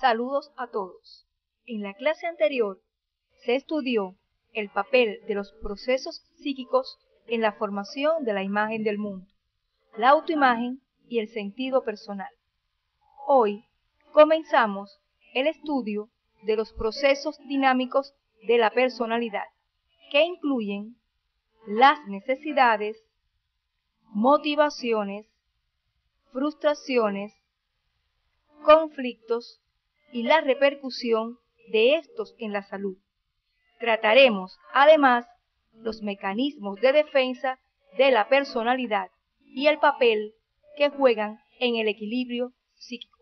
Saludos a todos. En la clase anterior se estudió el papel de los procesos psíquicos en la formación de la imagen del mundo, la autoimagen y el sentido personal. Hoy comenzamos el estudio de los procesos dinámicos de la personalidad, que incluyen las necesidades, motivaciones, frustraciones, conflictos y la repercusión de estos en la salud. Trataremos, además, los mecanismos de defensa de la personalidad y el papel que juegan en el equilibrio psíquico.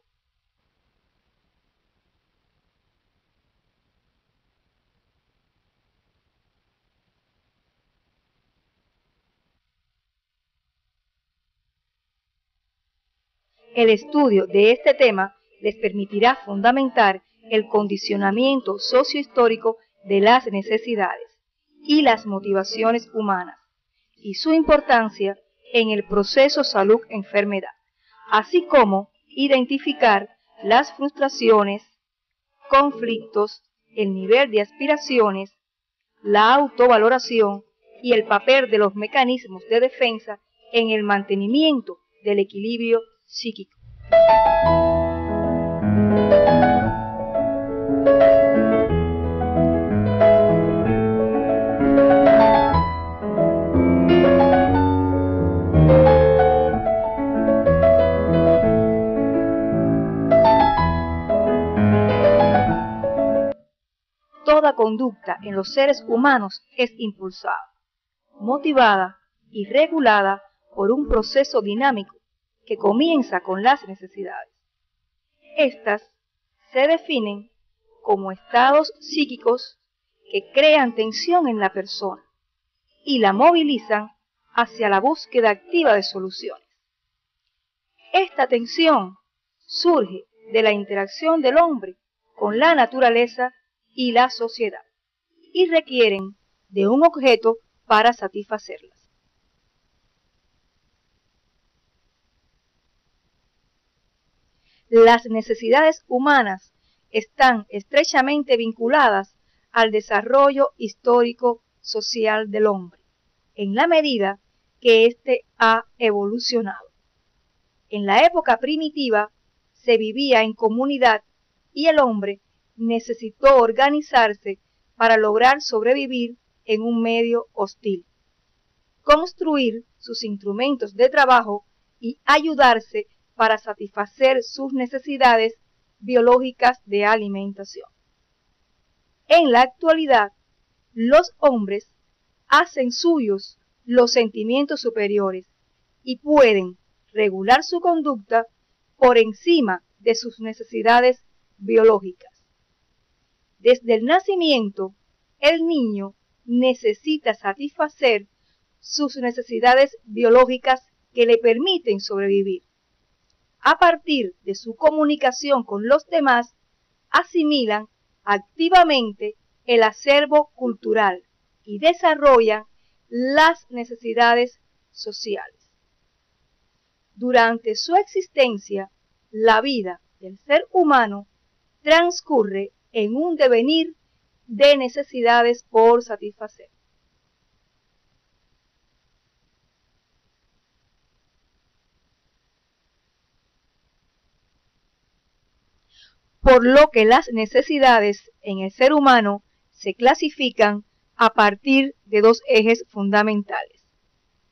El estudio de este tema les permitirá fundamentar el condicionamiento sociohistórico de las necesidades y las motivaciones humanas y su importancia en el proceso salud-enfermedad, así como identificar las frustraciones, conflictos, el nivel de aspiraciones, la autovaloración y el papel de los mecanismos de defensa en el mantenimiento del equilibrio psíquico. Toda conducta en los seres humanos es impulsada, motivada y regulada por un proceso dinámico que comienza con las necesidades. Estas se definen como estados psíquicos que crean tensión en la persona y la movilizan hacia la búsqueda activa de soluciones. Esta tensión surge de la interacción del hombre con la naturaleza y la sociedad y requieren de un objeto para satisfacerlas. Las necesidades humanas están estrechamente vinculadas al desarrollo histórico-social del hombre, en la medida que éste ha evolucionado. En la época primitiva se vivía en comunidad y el hombre necesitó organizarse para lograr sobrevivir en un medio hostil, construir sus instrumentos de trabajo y ayudarse para satisfacer sus necesidades biológicas de alimentación. En la actualidad, los hombres hacen suyos los sentimientos superiores y pueden regular su conducta por encima de sus necesidades biológicas. Desde el nacimiento, el niño necesita satisfacer sus necesidades biológicas que le permiten sobrevivir. A partir de su comunicación con los demás, asimilan activamente el acervo cultural y desarrollan las necesidades sociales. Durante su existencia, la vida del ser humano transcurre en un devenir de necesidades por satisfacer. Por lo que las necesidades en el ser humano se clasifican a partir de dos ejes fundamentales.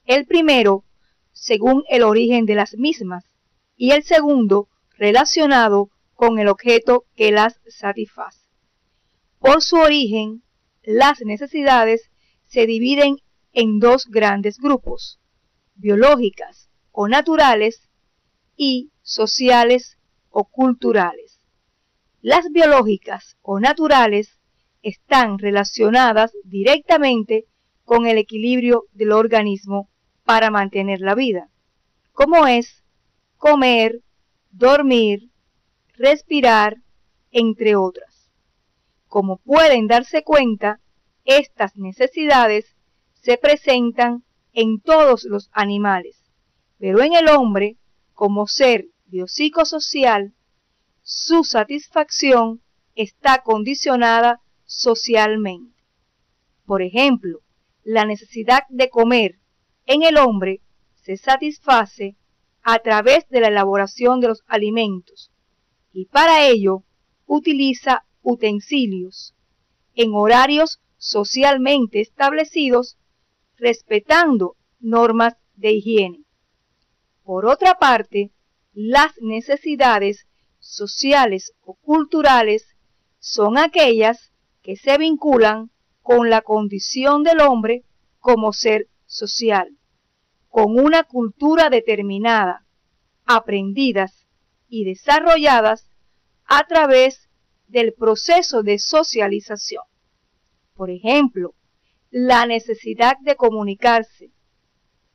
El primero, según el origen de las mismas, y el segundo, relacionado con el objeto que las satisface. Por su origen, las necesidades se dividen en dos grandes grupos, biológicas o naturales y sociales o culturales. Las biológicas o naturales están relacionadas directamente con el equilibrio del organismo para mantener la vida, como es comer, dormir, respirar, entre otras. Como pueden darse cuenta, estas necesidades se presentan en todos los animales, pero en el hombre, como ser biopsicosocial, su satisfacción está condicionada socialmente. Por ejemplo, la necesidad de comer en el hombre se satisface a través de la elaboración de los alimentos y para ello utiliza utensilios en horarios socialmente establecidos, respetando normas de higiene. Por otra parte, las necesidades sociales o culturales son aquellas que se vinculan con la condición del hombre como ser social, con una cultura determinada, aprendidas y desarrolladas a través del proceso de socialización. Por ejemplo, la necesidad de comunicarse,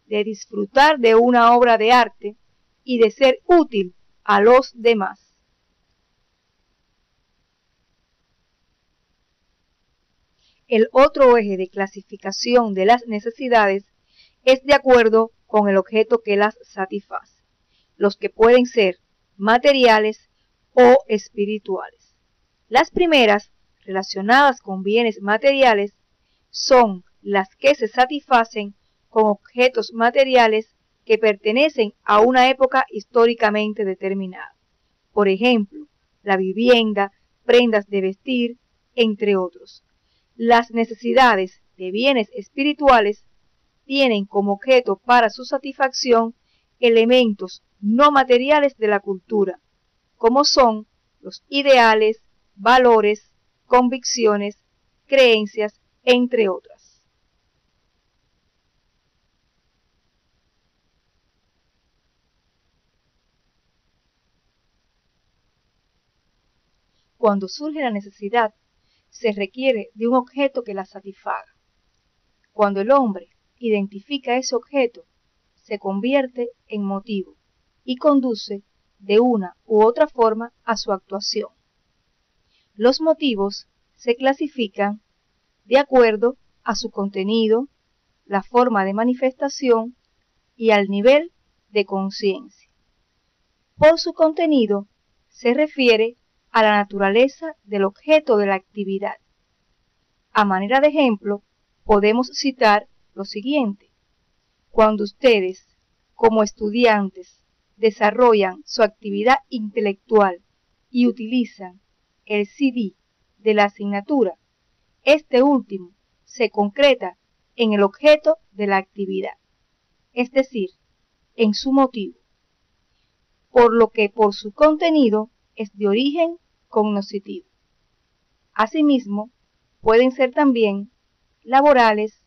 de disfrutar de una obra de arte y de ser útil a los demás. El otro eje de clasificación de las necesidades es de acuerdo con el objeto que las satisface, los que pueden ser materiales o espirituales. Las primeras, relacionadas con bienes materiales, son las que se satisfacen con objetos materiales que pertenecen a una época históricamente determinada. Por ejemplo, la vivienda, prendas de vestir, entre otros. Las necesidades de bienes espirituales tienen como objeto para su satisfacción elementos no materiales de la cultura, como son los ideales, valores, convicciones, creencias, entre otras. Cuando surge la necesidad, se requiere de un objeto que la satisfaga. Cuando el hombre identifica ese objeto, se convierte en motivo y conduce de una u otra forma a su actuación. Los motivos se clasifican de acuerdo a su contenido, la forma de manifestación y al nivel de conciencia. Por su contenido se refiere a la naturaleza del objeto de la actividad. A manera de ejemplo, podemos citar lo siguiente. Cuando ustedes, como estudiantes, desarrollan su actividad intelectual y utilizan el CD de la asignatura, este último se concreta en el objeto de la actividad, es decir, en su motivo, por lo que por su contenido es de origen cognoscitivo. Asimismo, pueden ser también laborales,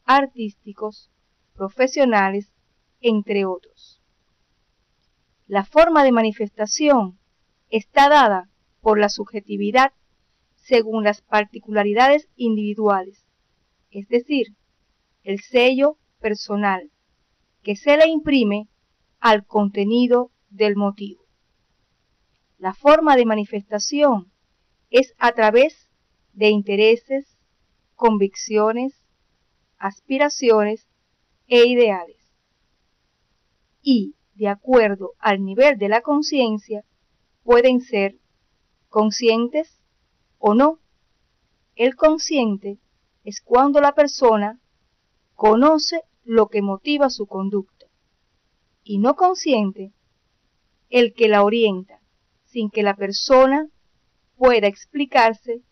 artísticos, profesionales, entre otros. La forma de manifestación está dada por la subjetividad según las particularidades individuales, es decir, el sello personal que se le imprime al contenido del motivo. La forma de manifestación es a través de intereses, convicciones, aspiraciones e ideales. Y, de acuerdo al nivel de la conciencia, pueden ser conscientes o no. El consciente es cuando la persona conoce lo que motiva su conducta, y no consciente, el que la orienta, sin que la persona pueda explicarse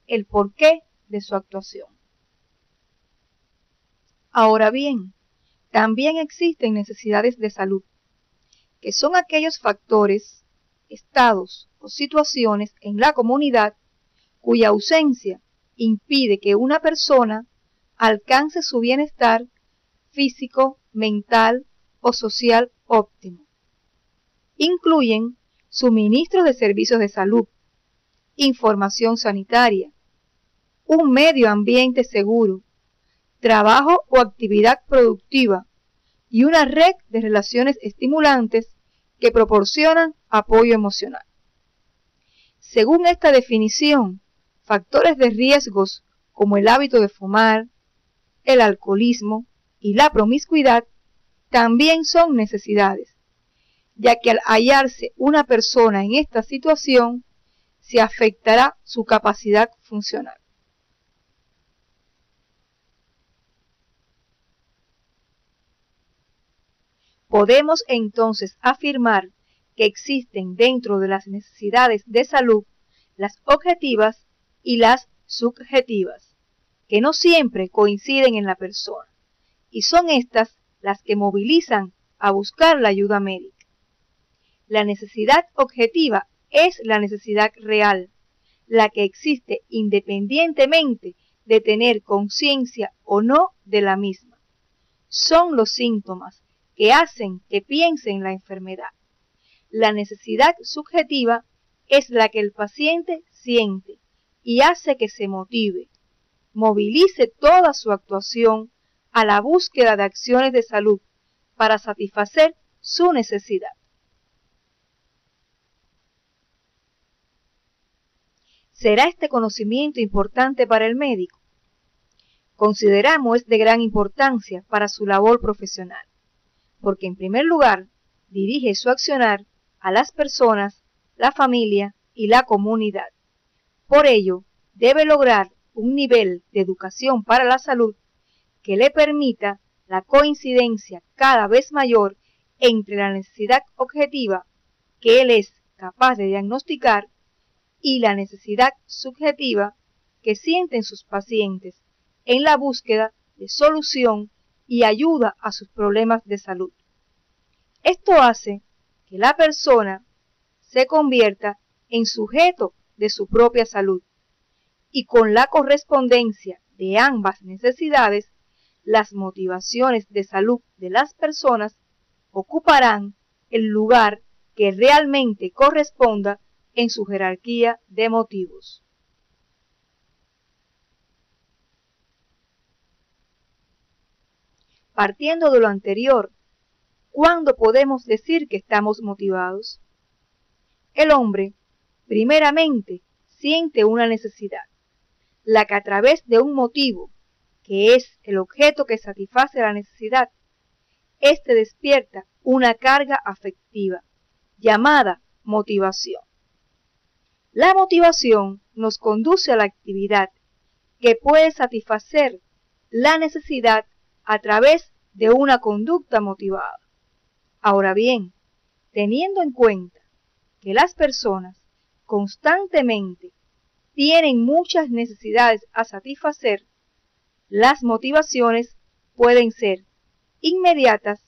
el porqué de su actuación. Ahora bien, también existen necesidades de salud, que son aquellos factores, estados o situaciones en la comunidad cuya ausencia impide que una persona alcance su bienestar físico, mental o social óptimo. Incluyen suministro de servicios de salud, información sanitaria, un medio ambiente seguro, trabajo o actividad productiva y una red de relaciones estimulantes que proporcionan apoyo emocional. Según esta definición, factores de riesgos como el hábito de fumar, el alcoholismo y la promiscuidad también son necesidades, ya que al hallarse una persona en esta situación, se afectará su capacidad funcional. Podemos entonces afirmar que existen dentro de las necesidades de salud las objetivas y las subjetivas, que no siempre coinciden en la persona, y son estas las que movilizan a buscar la ayuda médica. La necesidad objetiva es la necesidad real, la que existe independientemente de tener conciencia o no de la misma. Son los síntomas que hacen que piense en la enfermedad. La necesidad subjetiva es la que el paciente siente y hace que se motive, movilice toda su actuación a la búsqueda de acciones de salud para satisfacer su necesidad. ¿Será este conocimiento importante para el médico? Consideramos de gran importancia para su labor profesional, porque en primer lugar dirige su accionar a las personas, la familia y la comunidad. Por ello, debe lograr un nivel de educación para la salud que le permita la coincidencia cada vez mayor entre la necesidad objetiva que él es capaz de diagnosticar y la necesidad subjetiva que sienten sus pacientes en la búsqueda de solución y ayuda a sus problemas de salud. Esto hace que la persona se convierta en sujeto de su propia salud y con la correspondencia de ambas necesidades, las motivaciones de salud de las personas ocuparán el lugar que realmente corresponda en su jerarquía de motivos. Partiendo de lo anterior, ¿cuándo podemos decir que estamos motivados? El hombre, primeramente, siente una necesidad, la que a través de un motivo, que es el objeto que satisface la necesidad, éste despierta una carga afectiva, llamada motivación. La motivación nos conduce a la actividad que puede satisfacer la necesidad a través de una conducta motivada. Ahora bien, teniendo en cuenta que las personas constantemente tienen muchas necesidades a satisfacer, las motivaciones pueden ser inmediatas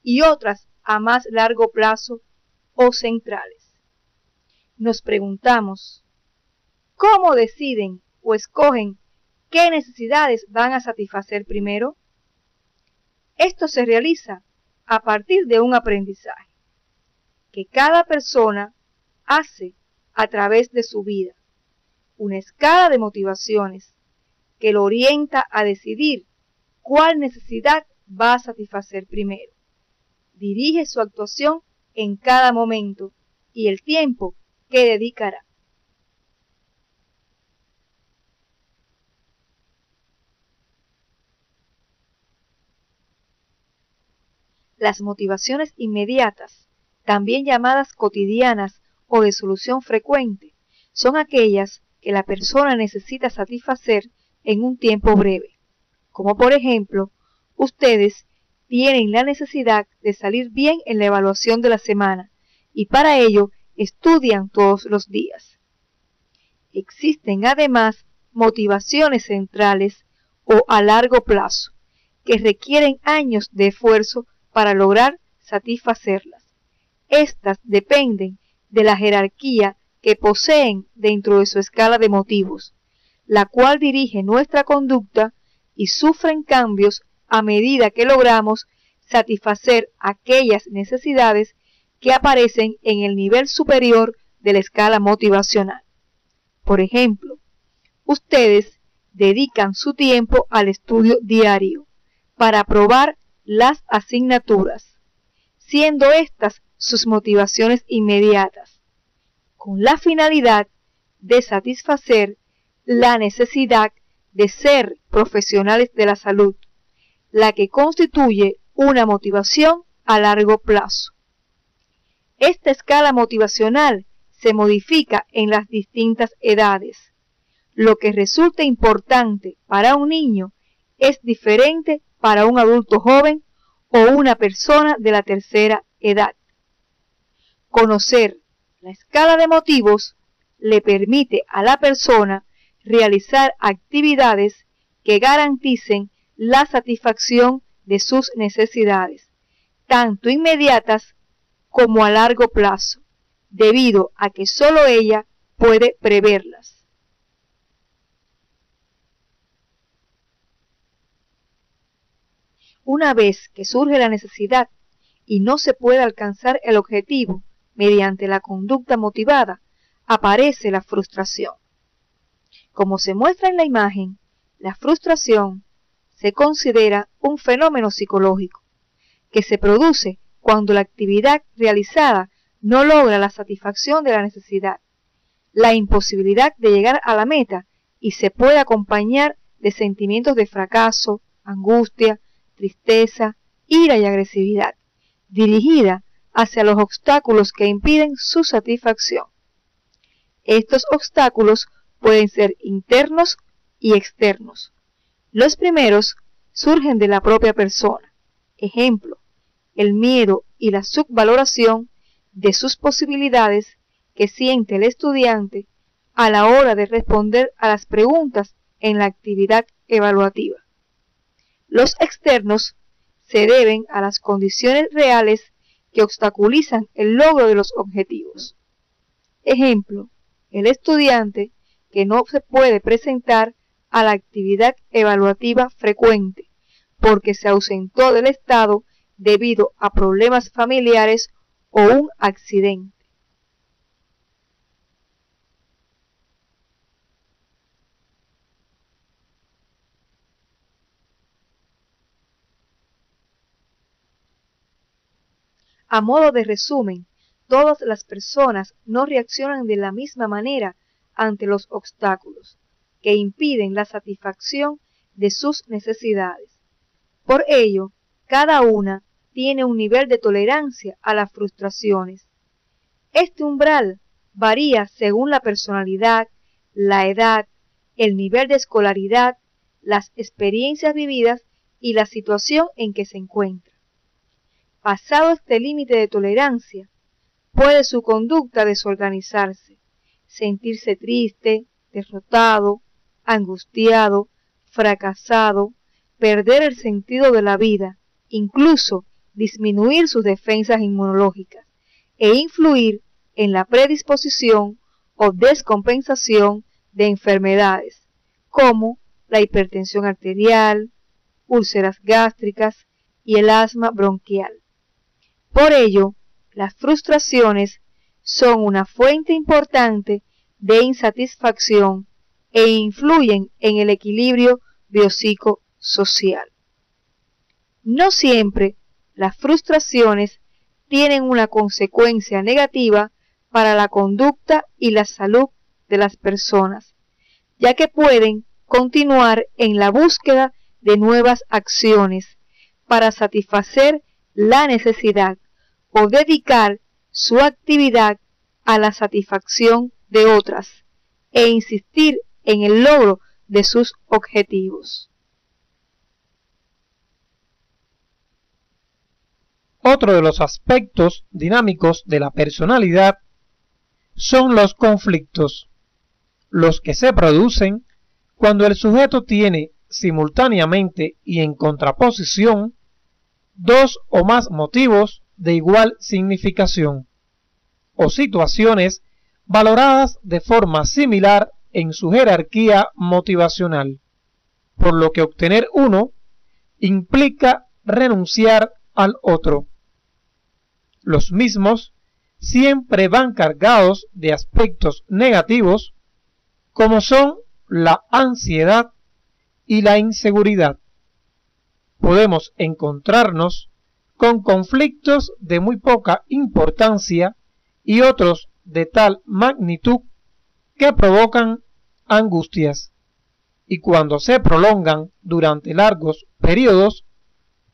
y otras a más largo plazo o centrales. Nos preguntamos, ¿cómo deciden o escogen qué necesidades van a satisfacer primero? Esto se realiza a partir de un aprendizaje que cada persona hace a través de su vida, una escala de motivaciones que lo orienta a decidir cuál necesidad va a satisfacer primero. Dirige su actuación en cada momento y el tiempo que dedicará. Las motivaciones inmediatas, también llamadas cotidianas o de solución frecuente, son aquellas que la persona necesita satisfacer en un tiempo breve. Como por ejemplo, ustedes tienen la necesidad de salir bien en la evaluación de la semana y para ello estudian todos los días. Existen además motivaciones centrales o a largo plazo que requieren años de esfuerzo para lograr satisfacerlas. Estas dependen de la jerarquía que poseen dentro de su escala de motivos, la cual dirige nuestra conducta y sufren cambios a medida que logramos satisfacer aquellas necesidades que aparecen en el nivel superior de la escala motivacional. Por ejemplo, ustedes dedican su tiempo al estudio diario para aprobar las asignaturas, siendo estas sus motivaciones inmediatas, con la finalidad de satisfacer la necesidad de ser profesionales de la salud, la que constituye una motivación a largo plazo. Esta escala motivacional se modifica en las distintas edades. Lo que resulta importante para un niño es diferente para un adulto joven o una persona de la tercera edad. Conocer la escala de motivos le permite a la persona realizar actividades que garanticen la satisfacción de sus necesidades, tanto inmediatas como a largo plazo, debido a que solo ella puede preverlas. Una vez que surge la necesidad y no se puede alcanzar el objetivo mediante la conducta motivada, aparece la frustración. Como se muestra en la imagen, la frustración se considera un fenómeno psicológico que se produce cuando la actividad realizada no logra la satisfacción de la necesidad, la imposibilidad de llegar a la meta, y se puede acompañar de sentimientos de fracaso, angustia, tristeza, ira y agresividad, dirigida hacia los obstáculos que impiden su satisfacción. Estos obstáculos pueden ser internos y externos. Los primeros surgen de la propia persona. Ejemplo, el miedo y la subvaloración de sus posibilidades que siente el estudiante a la hora de responder a las preguntas en la actividad evaluativa. Los externos se deben a las condiciones reales que obstaculizan el logro de los objetivos. Ejemplo, el estudiante que no se puede presentar a la actividad evaluativa frecuente porque se ausentó del estado debido a problemas familiares o un accidente. A modo de resumen, todas las personas no reaccionan de la misma manera ante los obstáculos que impiden la satisfacción de sus necesidades. Por ello, cada una tiene un nivel de tolerancia a las frustraciones. Este umbral varía según la personalidad, la edad, el nivel de escolaridad, las experiencias vividas y la situación en que se encuentra. Pasado este límite de tolerancia, puede su conducta desorganizarse, sentirse triste, derrotado, angustiado, fracasado, perder el sentido de la vida, incluso disminuir sus defensas inmunológicas e influir en la predisposición o descompensación de enfermedades como la hipertensión arterial, úlceras gástricas y el asma bronquial. Por ello, las frustraciones son una fuente importante de insatisfacción e influyen en el equilibrio biopsicosocial. No siempre las frustraciones tienen una consecuencia negativa para la conducta y la salud de las personas, ya que pueden continuar en la búsqueda de nuevas acciones para satisfacer la necesidad o dedicar su actividad a la satisfacción de otras e insistir en el logro de sus objetivos. Otro de los aspectos dinámicos de la personalidad son los conflictos, los que se producen cuando el sujeto tiene simultáneamente y en contraposición dos o más motivos de igual significación o situaciones valoradas de forma similar en su jerarquía motivacional, por lo que obtener uno implica renunciar al otro. Los mismos siempre van cargados de aspectos negativos como son la ansiedad y la inseguridad. Podemos encontrarnos con conflictos de muy poca importancia y otros de tal magnitud que provocan angustias, y cuando se prolongan durante largos periodos,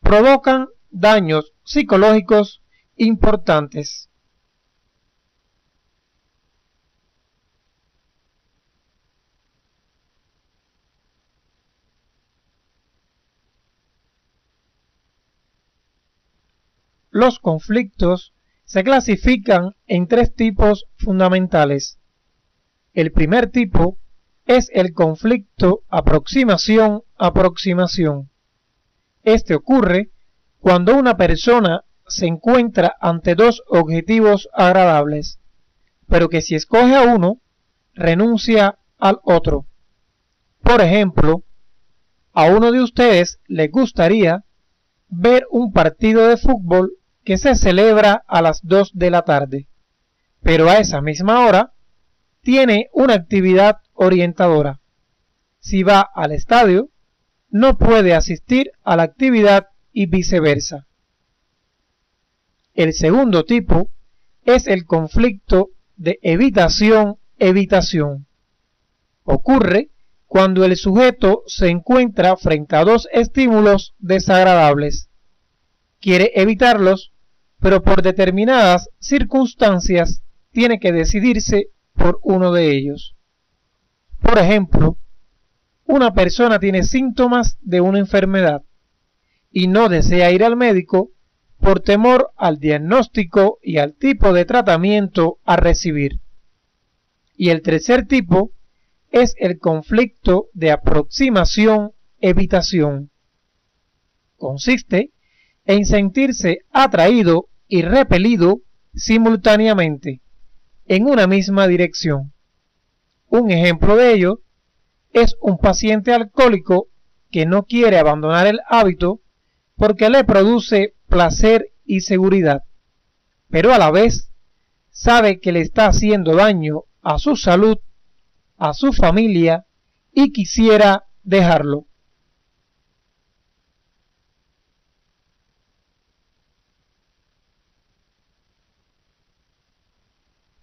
provocan daños psicológicos importantes. Los conflictos se clasifican en tres tipos fundamentales. El primer tipo es el conflicto aproximación-aproximación. Este ocurre cuando una persona se encuentra ante dos objetivos agradables, pero que si escoge a uno, renuncia al otro. Por ejemplo, a uno de ustedes le gustaría ver un partido de fútbol que se celebra a las 2 de la tarde, pero a esa misma hora tiene una actividad orientadora. Si va al estadio, no puede asistir a la actividad y viceversa. El segundo tipo es el conflicto de evitación-evitación. Ocurre cuando el sujeto se encuentra frente a dos estímulos desagradables. Quiere evitarlos, pero por determinadas circunstancias tiene que decidirse por uno de ellos. Por ejemplo, una persona tiene síntomas de una enfermedad y no desea ir al médico por temor al diagnóstico y al tipo de tratamiento a recibir. Y el tercer tipo es el conflicto de aproximación-evitación. Consiste en sentirse atraído y repelido simultáneamente en una misma dirección. Un ejemplo de ello es un paciente alcohólico que no quiere abandonar el hábito porque le produce placer y seguridad, pero a la vez sabe que le está haciendo daño a su salud, a su familia y quisiera dejarlo.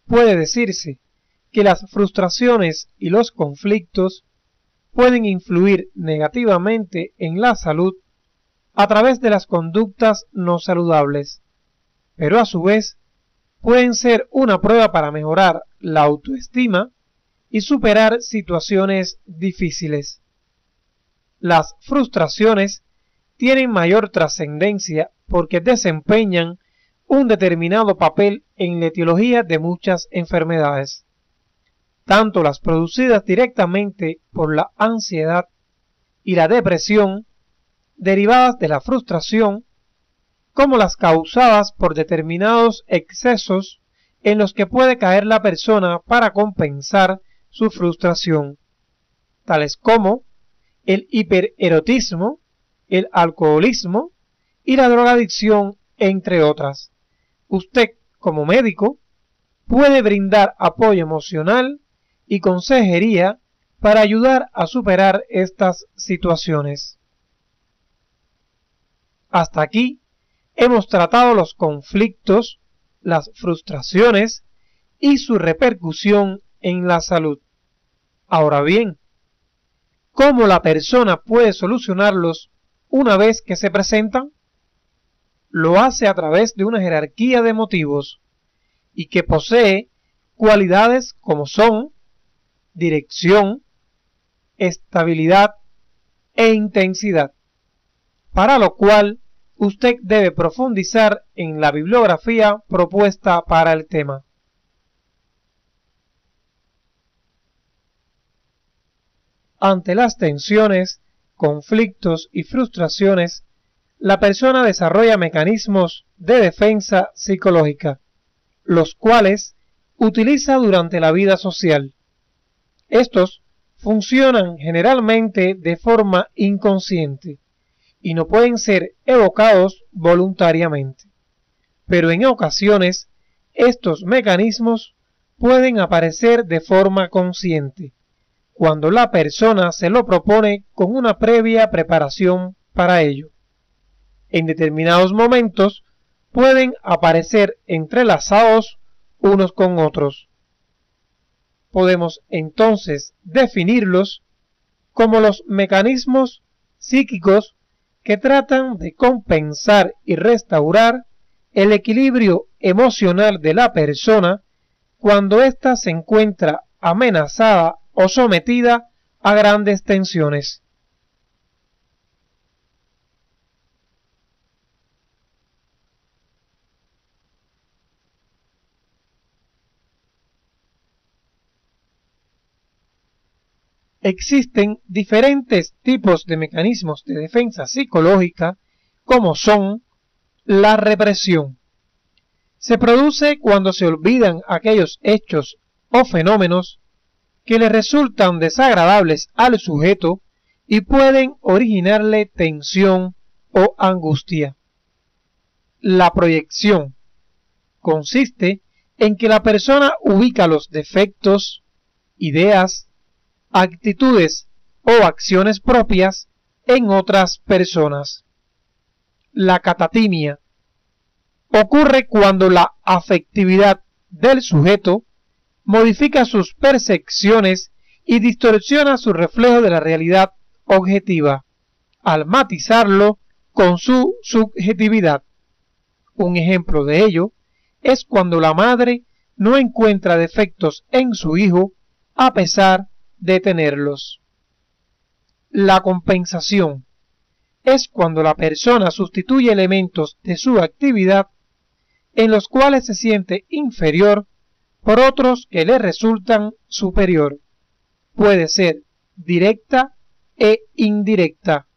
Puede decirse que las frustraciones y los conflictos pueden influir negativamente en la salud a través de las conductas no saludables, pero a su vez pueden ser una prueba para mejorar la autoestima y superar situaciones difíciles. Las frustraciones tienen mayor trascendencia porque desempeñan un determinado papel en la etiología de muchas enfermedades, tanto las producidas directamente por la ansiedad y la depresión derivadas de la frustración, como las causadas por determinados excesos en los que puede caer la persona para compensar su frustración, tales como el hipererotismo, el alcoholismo y la drogadicción, entre otras. Usted, como médico, puede brindar apoyo emocional y consejería para ayudar a superar estas situaciones. Hasta aquí hemos tratado los conflictos, las frustraciones y su repercusión en la salud. Ahora bien, ¿cómo la persona puede solucionarlos una vez que se presentan? Lo hace a través de una jerarquía de motivos y que posee cualidades como son dirección, estabilidad e intensidad, para lo cual usted debe profundizar en la bibliografía propuesta para el tema. Ante las tensiones, conflictos y frustraciones, la persona desarrolla mecanismos de defensa psicológica, los cuales utiliza durante la vida social. Estos funcionan generalmente de forma inconsciente y no pueden ser evocados voluntariamente, pero en ocasiones estos mecanismos pueden aparecer de forma consciente, cuando la persona se lo propone con una previa preparación para ello. En determinados momentos pueden aparecer entrelazados unos con otros. Podemos entonces definirlos como los mecanismos psíquicos que tratan de compensar y restaurar el equilibrio emocional de la persona cuando ésta se encuentra amenazada o sometida a grandes tensiones. Existen diferentes tipos de mecanismos de defensa psicológica, como son la represión. Se produce cuando se olvidan aquellos hechos o fenómenos que le resultan desagradables al sujeto y pueden originarle tensión o angustia. La proyección consiste en que la persona ubica los defectos, ideas, actitudes o acciones propias en otras personas. La catatimia ocurre cuando la afectividad del sujeto modifica sus percepciones y distorsiona su reflejo de la realidad objetiva, al matizarlo con su subjetividad. Un ejemplo de ello es cuando la madre no encuentra defectos en su hijo a pesar de tenerlos. La compensación es cuando la persona sustituye elementos de su actividad en los cuales se siente inferior por otros que le resultan superior. Puede ser directa e indirecta.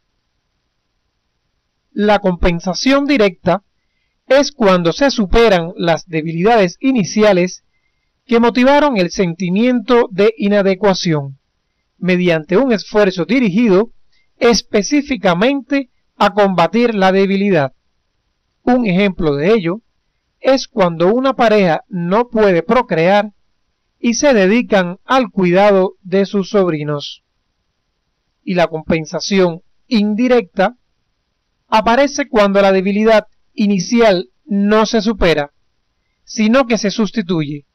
La compensación directa es cuando se superan las debilidades iniciales que motivaron el sentimiento de inadecuación, mediante un esfuerzo dirigido específicamente a combatir la debilidad. Un ejemplo de ello es cuando una pareja no puede procrear y se dedican al cuidado de sus sobrinos. Y la compensación indirecta aparece cuando la debilidad inicial no se supera, sino que se sustituye.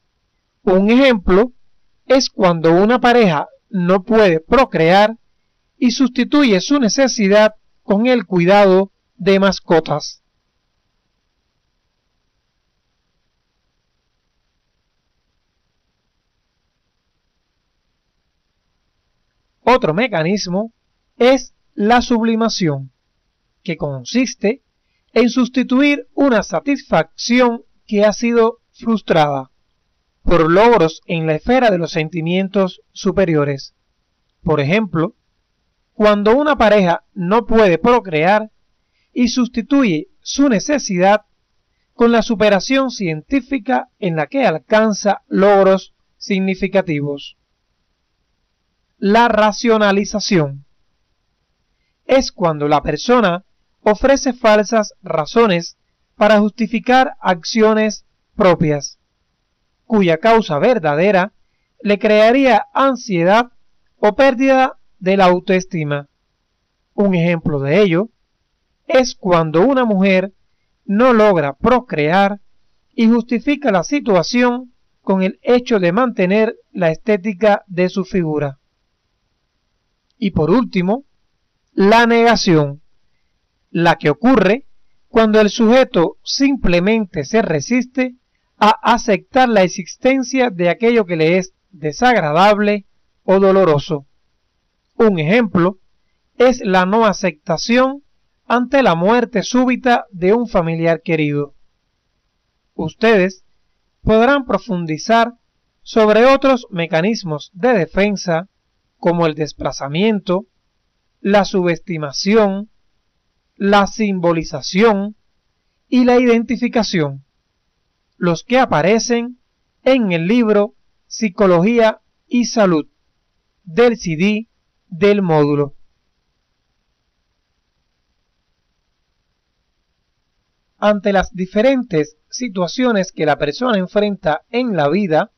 Un ejemplo es cuando una pareja no puede procrear y sustituye su necesidad con el cuidado de mascotas. Otro mecanismo es la sublimación, que consiste en sustituir una satisfacción que ha sido frustrada por logros en la esfera de los sentimientos superiores. Por ejemplo, cuando una pareja no puede procrear y sustituye su necesidad con la superación científica en la que alcanza logros significativos. La racionalización es cuando la persona ofrece falsas razones para justificar acciones propias, cuya causa verdadera le crearía ansiedad o pérdida de la autoestima. Un ejemplo de ello es cuando una mujer no logra procrear y justifica la situación con el hecho de mantener la estética de su figura. Y por último, la negación, la que ocurre cuando el sujeto simplemente se resiste a aceptar la existencia de aquello que le es desagradable o doloroso. Un ejemplo es la no aceptación ante la muerte súbita de un familiar querido. Ustedes podrán profundizar sobre otros mecanismos de defensa como el desplazamiento, la subestimación, la simbolización y la identificación, los que aparecen en el libro Psicología y Salud del CD del módulo. Ante las diferentes situaciones que la persona enfrenta en la vida,